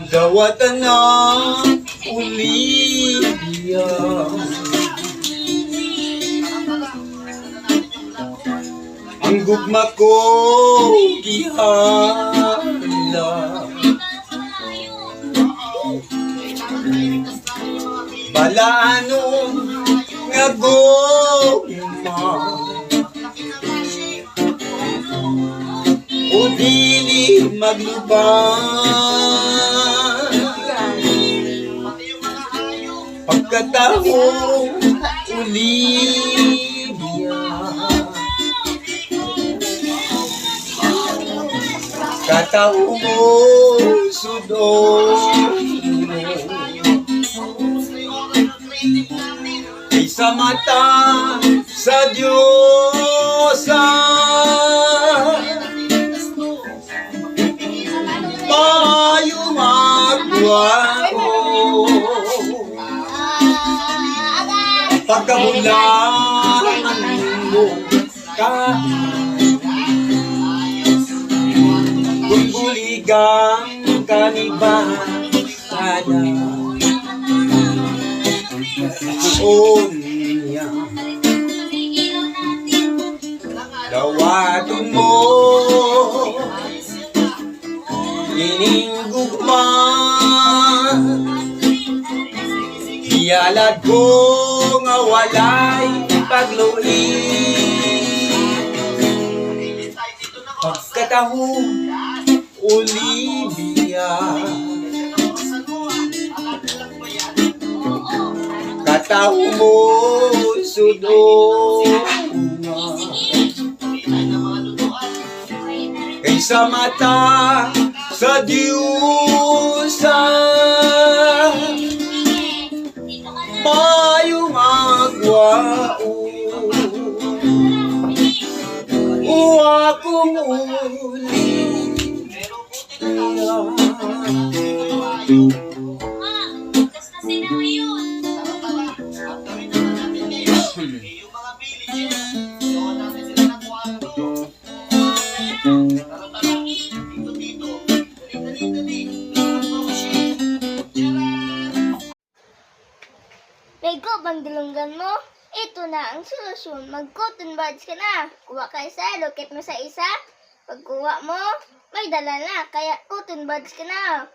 Dawatan na Olivia, ang gugma ko gihala, balaano nga gugma o dili maglubang, pagkatahong Olivia, katao mo sudon sa mata sa Diyosa, tayo magwao pagkabulan mo ka, kung buligang kanibana noon niya, dawaton mo ininggugma, iyalad ko nga walay pagluin, pagkatahong Olivia, katao mo sudon kaysa mata sa Diyosa, mayo magwao o akong Lego, bandilunggan mo. Ito na ang solusyon. Mag-cotton buds ka na. Kuha ka isa, lukit mo sa isa. Pagkuha mo, may dala na. Kaya cotton buds ka na.